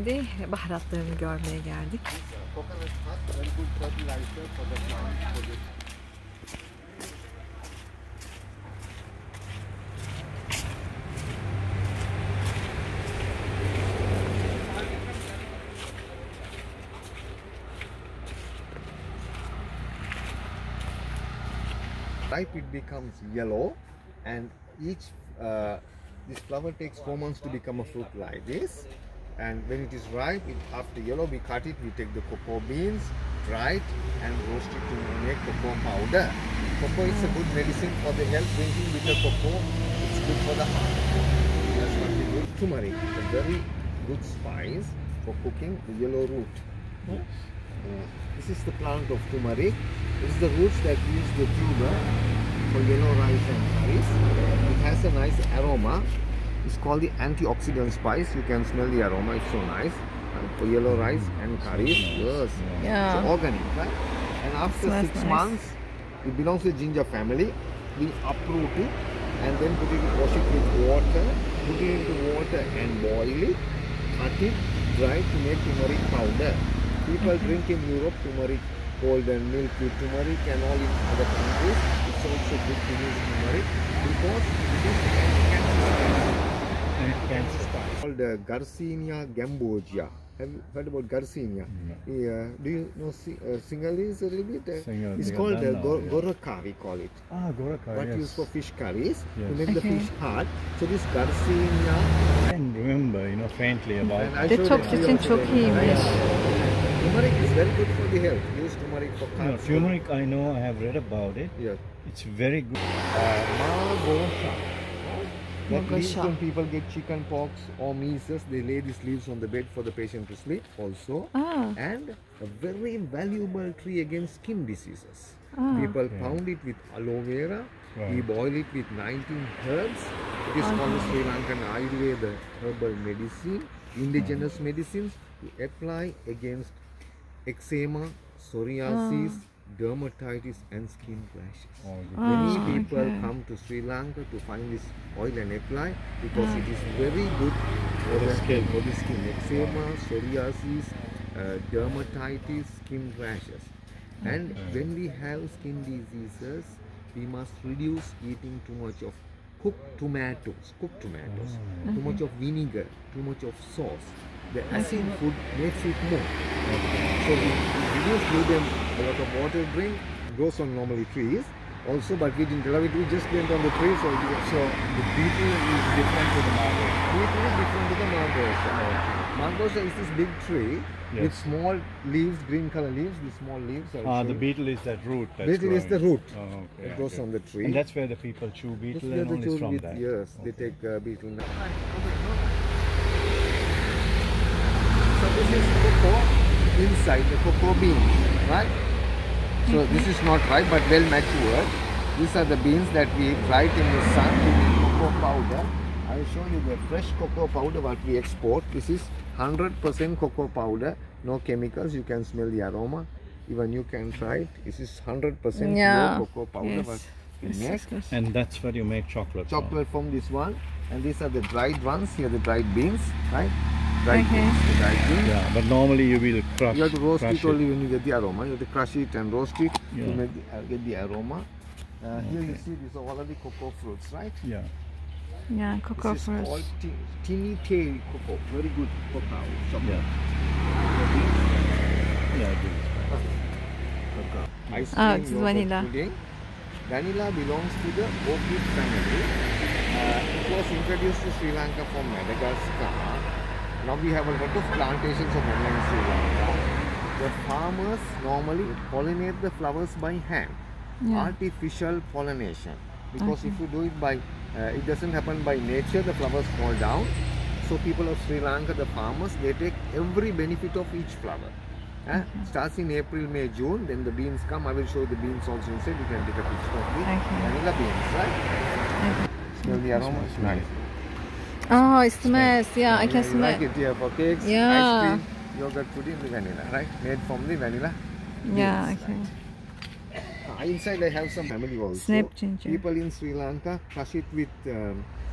Şimdi baharatlarını görmeye geldik. Ripe, it becomes yellow, and this flower takes 4 months to become a fruit like this. And when it is ripe, after yellow, we cut it. We take the cocoa beans, dry it, and roast it to make cocoa powder. Cocoa is a good medicine for the health. Drinking with the cocoa, it's good for the heart. That's what we do. Turmeric, a very good spice for cooking. The yellow root. This is the plant of turmeric. This is the roots that use the tuber for yellow rice and curries. It has a nice aroma. It's called the antioxidant spice. You can smell the aroma. It's so nice. For yellow rice and curries. Yes. Yeah. So organic, right? And after 6 months, it belongs to the ginger family. We uproot it and then wash it with water. Put it into water and boil it. Cut it, dry to make turmeric powder. People drink in Europe turmeric, golden milk with turmeric, and all in other countries. It's also good to use turmeric because it is cancer spice. Called Garcinia gambogia. Have you heard about Garcinia? Yeah. Do you know Sinhalese a little bit? It's called Goraka, we call it. Ah, Goraka, What yes. used for fish curries to make Okay. the fish hard. So this Garcinia. I can remember, faintly about I showed Detoks it için to you çok today. iyiymiş. Turmeric is very good for the health. Use turmeric for carbs. turmeric. I know, I have read about it. Yes. It's very good. Margosha. That leaves Margosha. when people get chicken pox or measles, they lay these leaves on the bed for the patient to sleep also. And a very valuable tree against skin diseases. People pound it with aloe vera. Right. We boil it with 19 herbs. It is called the Sri Lankan Ayurveda herbal medicine, indigenous medicines. We apply against eczema, psoriasis, dermatitis and skin rashes. Many people come to Sri Lanka to find this oil and apply because it is very good for the skin. Eczema, psoriasis, dermatitis, skin rashes. And when we have skin diseases, we must reduce eating too much of cooked tomatoes, too much of vinegar, too much of sauce. The acid food makes it more. So we reduce, give them a lot of water drink, grows on normally trees also, but we didn't allow it, we just went on the tree. So The beetle is different to the marble. it is different to the Margosha. Margosha is this big tree with small leaves, green color leaves, the small leaves. The beetle is that root. Beetle is the root. Oh, okay. It grows on the tree. And that's where the people chew beetle This is where and they all chew is from with, that. yes, they take beetle now. So this is cocoa inside, the cocoa bean, right? So this is not ripe but well matured. These are the beans that we dried in the sun to make cocoa powder. I will show you the fresh cocoa powder what we export. This is 100% cocoa powder, no chemicals. You can smell the aroma. Even you can try it. This is 100% pure cocoa powder. What we make. And that's where you make chocolate. Chocolate from this one. And these are the dried ones. Here the dried beans, right? Dried beans, the dried beans. Yeah, but normally you will crush. You have to roast crush it only when you get the aroma. You have to crush it and roast it to make get the aroma. Here you see these are all of the cocoa fruits, right? Yeah. Yeah, cocoa This is fruits. called teeny tail cocoa. Very good cocoa chocolate. Yeah, Ice Ah, cream, this is yogurt vanilla. pudding. Vanilla belongs to the orchid family. It was introduced to Sri Lanka from Madagascar. Now we have a lot of plantations of vanilla in Sri Lanka. The farmers normally pollinate the flowers by hand. Artificial pollination. Because if you do it by, it doesn't happen by nature, the flowers fall down. So people of Sri Lanka, the farmers, they take every benefit of each flower. Starts in April, May, June, then the beans come. I will show the beans also inside. You can take a picture of the vanilla beans, right? Smell the aroma, it's nice. Oh, it smells. Yeah, I can You smell. like it here for cakes, Yeah. ice cream, yogurt pudding, the vanilla, right? Made from the vanilla. Yeah, beans, okay. Inside I have some family also. Snap ginger. People in Sri Lanka crush it with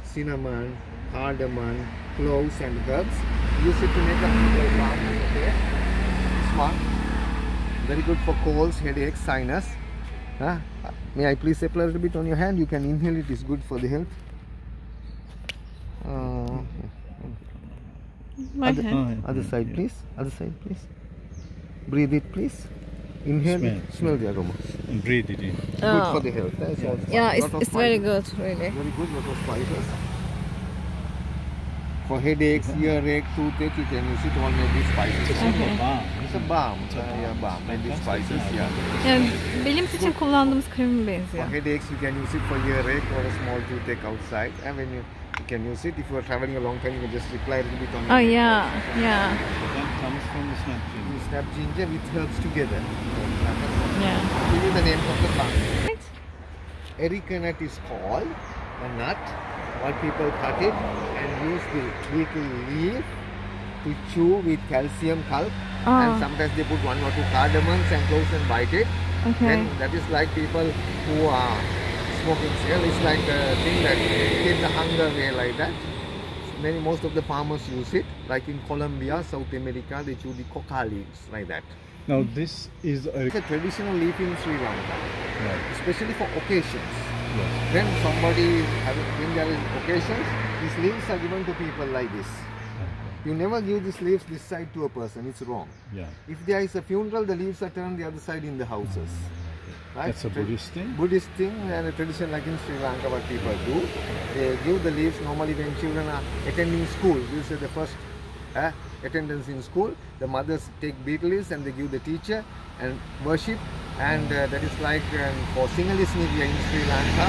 cinnamon, cardamom, cloves and herbs. Use it to make a people calm. Okay. This one. Very good for colds, headaches, sinus. Huh? May I please apply a little bit on your hand? You can inhale it. It's good for the health. My hand. Other side, please. Other side, please. Breathe it, please. Inhale it. Smell the aroma. And breathe it in. Good for the health. That's also Yeah, lot of it's very fibers. good, really. Very good, lot of fibers. For headaches, earache, toothache, you can use it all made with spices. Okay. Balm. It's a balm. Yeah, balm made with spices. Yeah. Yani benim için kullandığımız kreme For benziyor. headaches, you can use it for earache or a small toothache outside. And when you can use it, if you are traveling a long time, you can just apply a little bit on Oh your yeah, yeah, That comes from the snap ginger. You snap ginger with herbs together. yeah. Give you the name of the plant. Right? Erica nut is called a nut. What people cut it and use the little leaf to chew with calcium pulp. And Oh, sometimes they put 1 or 2 cardamoms and cloves and bite it. okay. Then that is like people who are smoking cigarette. It's like a thing that keeps the hunger away like that. Most of the farmers use it. Like in Colombia, South America, they chew the coca leaves like that. Now this is It's a traditional leaf in Sri Lanka, right. especially for occasions. Yes. When when there is occasions, these leaves are given to people like this. You never give these leaves this side to a person, it's wrong. Yeah. If there is a funeral, the leaves are turned the other side in the houses. Right? That's a Buddhist thing. Buddhist thing and a tradition like in Sri Lanka what people do. They give the leaves normally when children are attending school. This is the first attendance in school. The mothers take betel leaves and they give the teacher and worship. And that is like for Sinhalese New Year in Sri Lanka.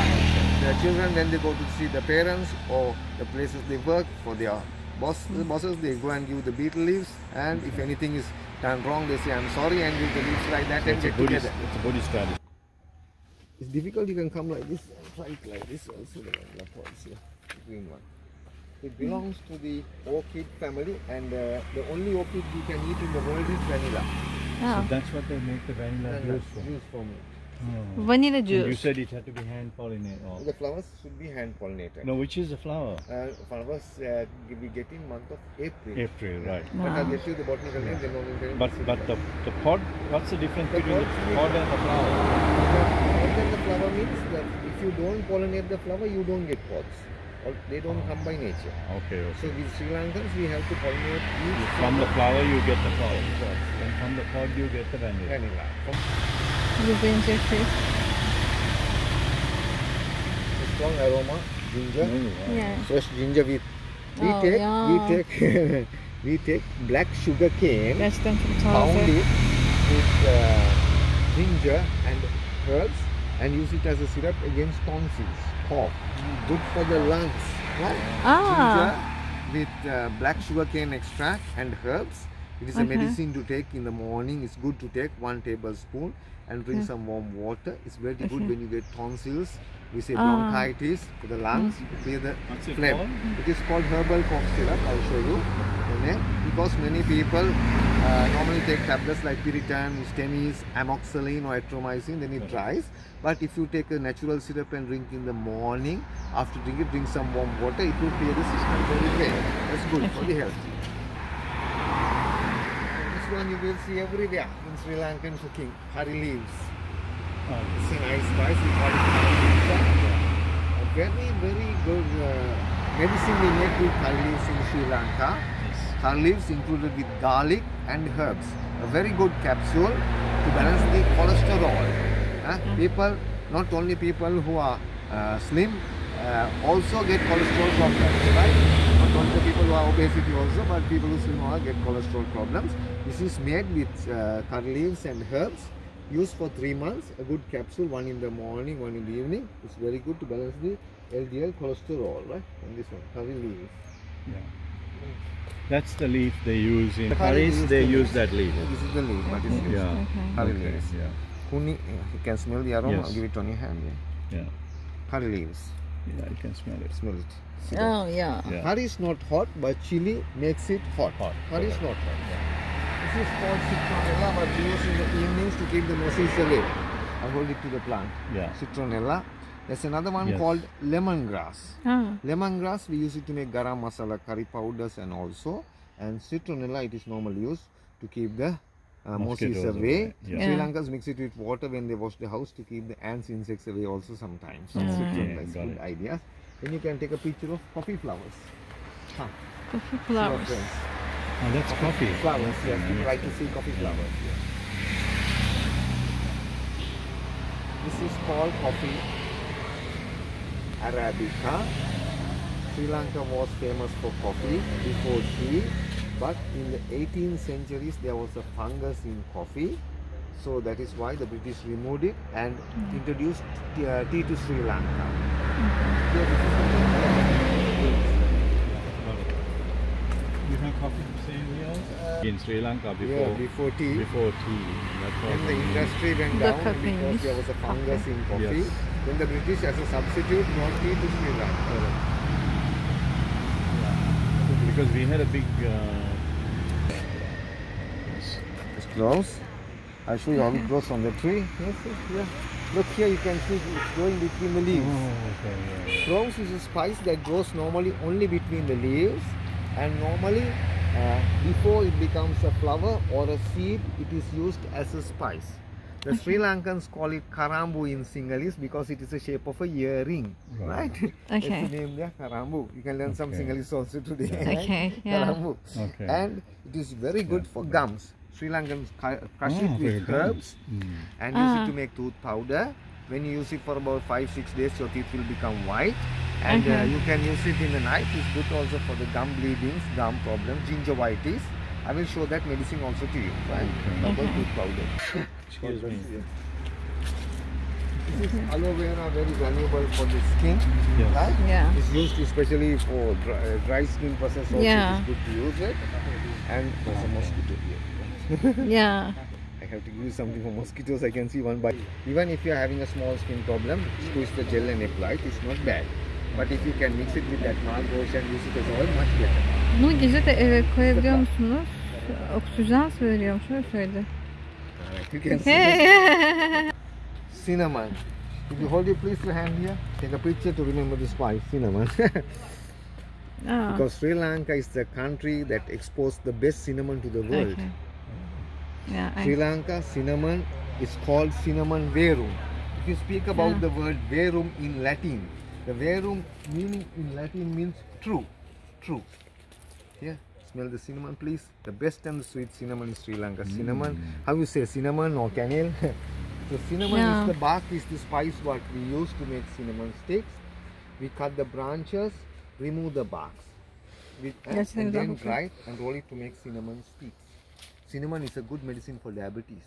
The children when they go to see the parents or the places they work for their bosses, they go and give the betel leaves. And if anything is done wrong, they say I'm sorry and give the leaves like that and It's a get Buddhist. together. It's a Buddhist tradition. It's difficult, you can come like this and try it like this also, the vanilla pods here, the green one. It belongs to the orchid family and the only orchid you can eat in the world is vanilla. So Oh, that's what they make the vanilla juice from. Juice from it. Oh. vanilla And you juice. said it had to be hand pollinated. Oh. The flowers should be hand pollinated. No, which is the flower? Flowers we get in month of April. April, right. But I'll Wow. get you the botanical name, then only But the pod, what's the difference The between the pod and the flower? the flower means that if you don't pollinate the flower, you don't get pods. Or they don't come by nature. Okay, okay. So with Sri Lankans, we have to pollinate each From the flower you get the flower. pods. And from the pod you get the vanilla. Vanilla. The ginger tea. Strong aroma, ginger, Oh, wow. Yeah. fresh ginger with. We Oh, take yeah. we take black sugar cane, Gerçekten çok pound taze. it with ginger and herbs, and use it as a syrup against tonsils, cough. Good for the lungs. Right? Ah. Ginger with black sugar cane extract and herbs. It is a Okay. medicine to take in the morning. It's good to take 1 tablespoon and drink some warm water. It's very good Okay. when you get tonsils. We say Ah. bronchitis for the lungs. Clear the What's it phlegm. called? It is called herbal cough syrup. I'll show you the name. Because many people normally take tablets like Piriton, Stemis, amoxicillin or atromycin, then it dries. But if you take a natural syrup and drink in the morning, after drinking it, drink some warm water, it will clear the system very well. That's good for the health. This one you will see everywhere in Sri Lankan cooking, curry leaves. It's a nice spice, we call it curry leaves. A very, very good medicine we make with curry leaves in Sri Lanka. Yes. Curry leaves included with garlic and herbs. A very good capsule to balance the cholesterol. People, not only people who are slim, also get cholesterol problems, right? Not only the people who are obesity also, but people who slim get cholesterol problems. This is made with curry leaves and herbs. Used for 3 months. A good capsule, one in the morning, one in the evening. It's very good to balance the LDL cholesterol, right? And this one, curry leaves. Yeah. That's the leaf they use in Curry curries. leaves They the use leaf. that leaf. This is the leaf, but it's used. Yeah. Okay. Curry Okay, leaves. yeah. Kuni, you can smell the aroma. Yes. I'll give it on your hand. Yeah. Yeah. Curry leaves. Yeah, you can smell it. Smell it. See that? Oh yeah. Yeah. Curry is not hot, but chili makes it hot. Hot, Curry is correct. not hot. This is called citronella, but we use in the evenings to keep the noses away. I hold it to the plant. Yeah. Citronella. There's another one Yes. called lemongrass. Ah. Lemongrass, we use it to make garam masala, curry powders, and also and citronella, it is normally used to keep the mosquitoes Mosquitoes away. away, yeah. Sri Yeah. Lankans mix it with water when they wash the house to keep the ants, insects away also sometimes. So Okay, citronella is got good it. idea. Then you can take a picture of coffee flowers. Coffee Your flowers. friends. Oh, that's coffee. Flowers, yes. Yeah, You try to see coffee flowers. Yes. This is called coffee Arabica. Sri Lanka was famous for coffee before tea, but in the 18th centuries there was a fungus in coffee. So that is why the British removed it and introduced tea to Sri Lanka. Here, this is You have coffee from St. Leo's? In Sri Lanka yeah, before tea. before tea. That's When the what- industry went The down caffeine because is there was a fungus in coffee, Yes. then the British as a substitute brought tea to Sri Lanka. Because we had a big. It's close. I'll show you how it grows on the tree. Yes, yes, yeah. Look here, you can see it's growing between the leaves. Okay, Cloves is a spice that grows normally only between the leaves, and normally before it becomes a flower or a seed, it is used as a spice. The Sri Lankans call it karambu in Sinhalese because it is the shape of a earring, right? Okay. That's the name there, karambu. You can learn some Okay. Sinhalese also today. Okay, yeah. Karambu. Okay. And it is very good for gums. Sri Lankans crush Oh, it for with gums. herbs and use it to make tooth powder. When you use it for about 5-6 days, your teeth will become white. And you can use it in the night. It's good also for the gum bleedings, gum problems, gingivitis. I will show that medicine also to you. Right? Herbal tooth powder. Excuse me. This is aloe vera, very valuable for the skin. Yes. Right? Yeah. It's used especially for dry skin process also. Yeah. It's good to use it. And there's a mosquito here. Yeah. I have to give you something for mosquitoes. I can see one bite. Even if you are having a small skin problem, squeeze the gel and apply it. It's not bad. But if you can mix it with that mouthwash and use it as oil, much better. Bunu gece de eve koyabiliyor musunuz? Oksijen veriyormuş, öyle söyledi. You can see Hey. cinnamon. If you hold your please your hand here, take a picture to remember the spice, cinnamon. Aa, Because Sri Lanka is the country that exports the best cinnamon to the world. okay. Yeah, Sri Lanka cinnamon is called cinnamon verum. If you speak about Yeah. the word verum in Latin, the verum meaning in Latin means true. True. Here, smell the cinnamon please. The best and the sweet cinnamon in Sri Lanka. Cinnamon, how you say cinnamon or cannel? The cinnamon Yeah. is the bark, is the spice what we use to make cinnamon sticks. We cut the branches, remove the barks. Yes, And then exactly. dry it and roll it to make cinnamon sticks. Cinnamon is a good medicine for diabetes.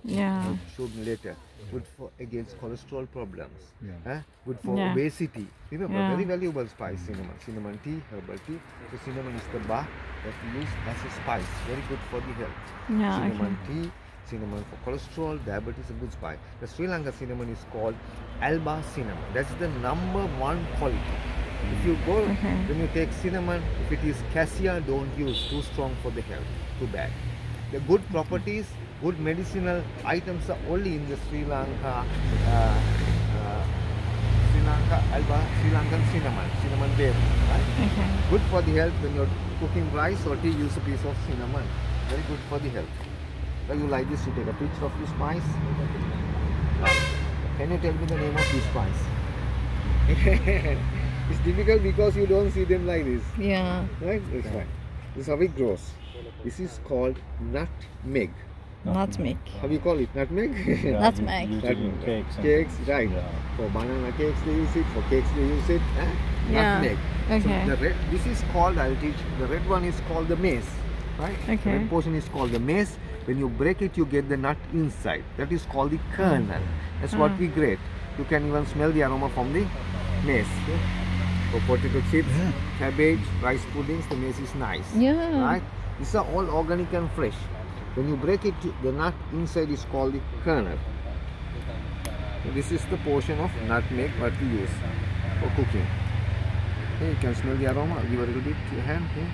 Yeah. I'll show you later. Good for against cholesterol problems. Yeah. Good for Yeah. obesity. Remember, Yeah. very valuable spice, cinnamon. Cinnamon tea, herbal tea. So cinnamon is the bark that we use as a spice. Very good for the health. Yeah, Cinnamon okay. tea, cinnamon for cholesterol, diabetes, a good spice. The Sri Lanka cinnamon is called Alba cinnamon. That's the #1 quality. If you go, Okay. when you take cinnamon, if it is cassia, don't use, too strong for the health, too bad. The good properties, good medicinal items are only in the Sri Lanka, Sri Lankan cinnamon bear, right? Okay. Good for the health. When you're cooking rice or tea, use a piece of cinnamon. Very good for the health. When you like this, you take a picture of this spice. Can you tell me the name of this spice? It's difficult because you don't see them like this, Yeah. right? That's right. This is how it grows. This is called nutmeg. Nutmeg. How do you call it? Nutmeg? Nutmeg. Use it in cakes. and- Cakes, right. Yeah. For banana cakes they use it, for cakes they use it. Yeah. Nutmeg. Okay. So the red, this is called, I'll teach, the red one is called the mace. Right? The Okay. red portion is called the mace. When you break it, you get the nut inside. That is called the kernel. That's what we grate. You can even smell the aroma from the mace. For potato chips, Yeah. cabbage, rice puddings, the mace is nice. Yeah. Right? These are all organic and fresh. When you break it, the nut inside is called the kernel. So this is the portion of nutmeg what we use for cooking. Here you can smell the aroma. Give a little bit to your hand here.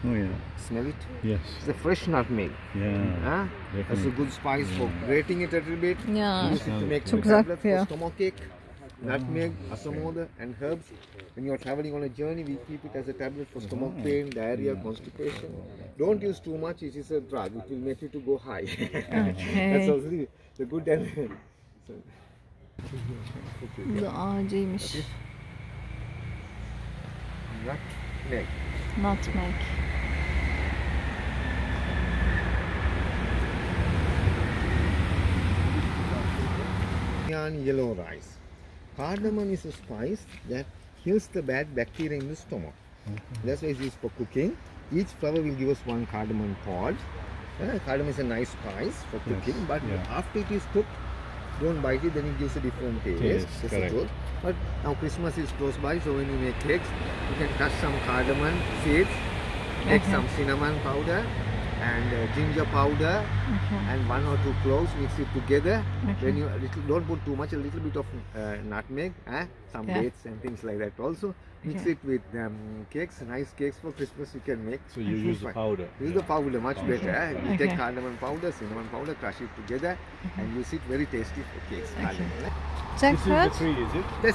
Oh yeah. Smell it. Yes. It's a fresh nutmeg. Yeah. Huh? That's a Definitely. good spice for grating it a little bit. Yeah. Use it to make Çok tablets güzel for stomachache. nutmeg, asamoda, and herbs. When you're traveling on a journey, we keep it as a tablet for stomach pain, diarrhea, constipation. Don't use too much, it is a drug, it will make you to go high. That's also the good and so, Bu ağacıymış. nutmeg. Nutmeg. Yellow rice. Cardamom is a spice that kills the bad bacteria in the stomach. That's why it's used for cooking. Each flower will give us one cardamom pod. Cardamom is a nice spice for cooking, but after it is cooked, don't bite it, then it gives a different taste. That's the truth. But now Christmas is close by, so when you make cakes, you can crush some cardamom seeds, take some cinnamon powder and ginger powder and 1 or 2 cloves, mix it together. When you don't put too much, a little bit of nutmeg, some dates and things like that also. Mix it with cakes, nice cakes for Christmas you can make. So you use the powder. Use the powder much better. You take cardamom powder, cinnamon powder, crush it together and use it very tasty for cakes. Jackfruit? This is the tree, is it? That's